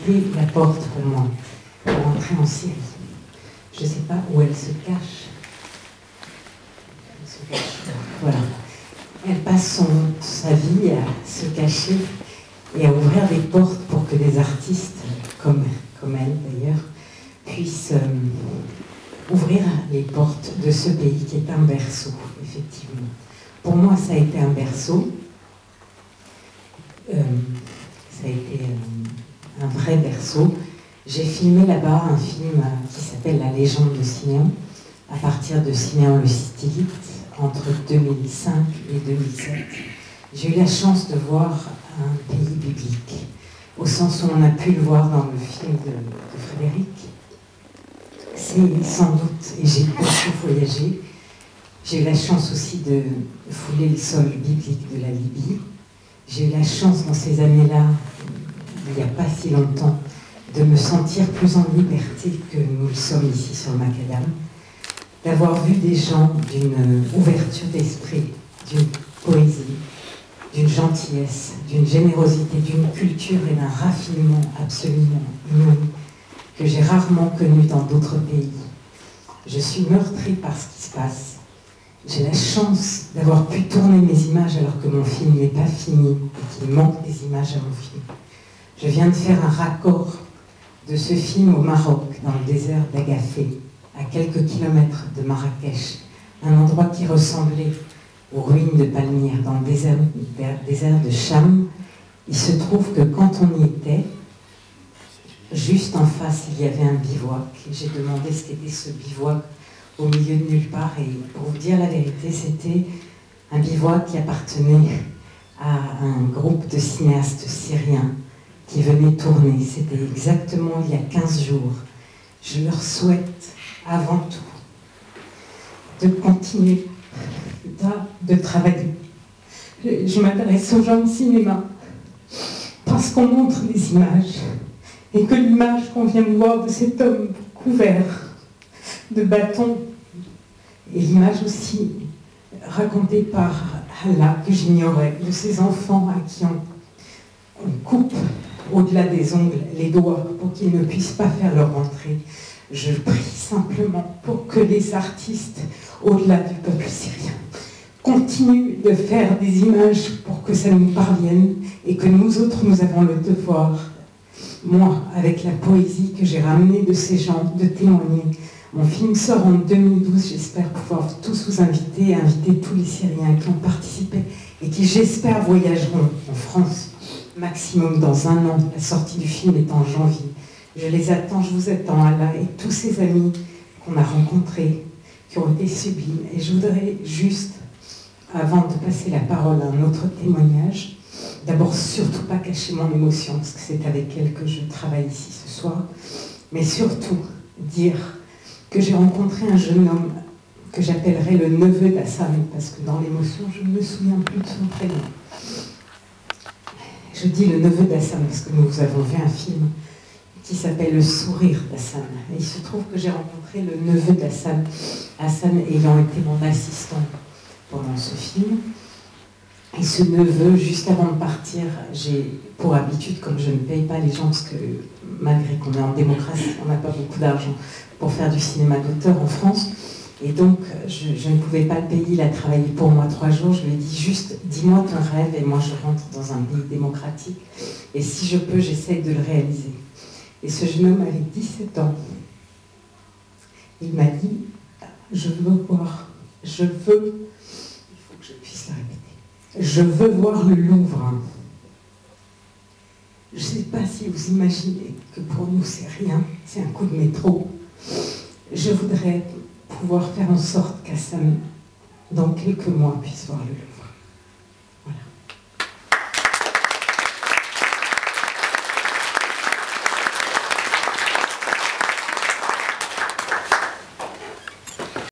été la porte pour moi, pour entrer en Syrie. Je ne sais pas où elle se cache. Elle se cache. Voilà. Elle passe sa vie à se cacher et à ouvrir des portes pour que des artistes, comme elle d'ailleurs, puissent ouvrir les portes de ce pays qui est un berceau, effectivement. Pour moi, ça a été un berceau. Ça a été un vrai berceau. J'ai filmé là-bas un film qui s'appelle La légende de Siméon, à partir de Siméon le Stylite, entre 2005 et 2007. J'ai eu la chance de voir un pays biblique, au sens où on a pu le voir dans le film de Frédéric. C'est sans doute, et j'ai beaucoup voyagé, j'ai eu la chance aussi de fouler le sol biblique de la Libye. J'ai eu la chance dans ces années-là, il n'y a pas si longtemps, de me sentir plus en liberté que nous le sommes ici sur le Macadam, d'avoir vu des gens d'une ouverture d'esprit, d'une poésie, d'une gentillesse, d'une générosité, d'une culture et d'un raffinement absolument inouï que j'ai rarement connu dans d'autres pays. Je suis meurtrie par ce qui se passe. J'ai la chance d'avoir pu tourner mes images alors que mon film n'est pas fini et qu'il manque des images à mon film. Je viens de faire un raccord de ce film au Maroc, dans le désert d'Agafé, à quelques kilomètres de Marrakech, un endroit qui ressemblait aux ruines de Palmyre, dans le désert de Cham. Il se trouve que quand on y était, juste en face, il y avait un bivouac. J'ai demandé ce qu'était ce bivouac au milieu de nulle part, et pour vous dire la vérité, c'était un bivouac qui appartenait à un groupe de cinéastes syriens qui venaient tourner. C'était exactement il y a 15 jours. Je leur souhaite avant tout de continuer de travailler. Je m'adresse aux gens de cinéma parce qu'on montre des images et que l'image qu'on vient de voir de cet homme couvert de bâtons et l'image aussi racontée par Allah que j'ignorais, de ces enfants à qui on coupe au-delà des ongles les doigts pour qu'ils ne puissent pas faire leur entrée. Je prie simplement pour que les artistes, au-delà du peuple syrien, continuent de faire des images pour que ça nous parvienne et que nous autres, nous avons le devoir, moi, avec la poésie que j'ai ramenée de ces gens, de témoigner. Mon film sort en 2012, j'espère pouvoir tous vous inviter, inviter tous les Syriens qui ont participé et qui, j'espère, voyageront en France, maximum dans un an. La sortie du film est en janvier. Je les attends, je vous attends, Allah, et tous ces amis qu'on a rencontrés, qui ont été sublimes. Et je voudrais juste, avant de passer la parole à un autre témoignage, d'abord surtout pas cacher mon émotion, parce que c'est avec elle que je travaille ici ce soir, mais surtout dire que j'ai rencontré un jeune homme que j'appellerai le neveu d'Hassan, parce que dans l'émotion, je ne me souviens plus de son prénom. Je dis le neveu d'Hassan parce que nous avons vu un film qui s'appelle Le sourire d'Hassan. Et il se trouve que j'ai rencontré le neveu d'Hassan, Hassan ayant été mon assistant pendant ce film. Et ce neveu, juste avant de partir, j'ai pour habitude, comme je ne paye pas les gens, parce que malgré qu'on est en démocratie, on n'a pas beaucoup d'argent pour faire du cinéma d'auteur en France, et donc je ne pouvais pas le payer. Il a travaillé pour moi 3 jours. Je lui ai dit juste, dis-moi ton rêve et moi je rentre dans un pays démocratique, et si je peux, j'essaye de le réaliser. Et ce jeune homme avait 17 ans. Il m'a dit, je veux voir, il faut que je puisse le répéter, je veux voir le Louvre. Je ne sais pas si vous imaginez que pour nous c'est rien, c'est un coup de métro. Je voudrais pouvoir faire en sorte qu'Hassan, dans quelques mois, puisse voir le Louvre.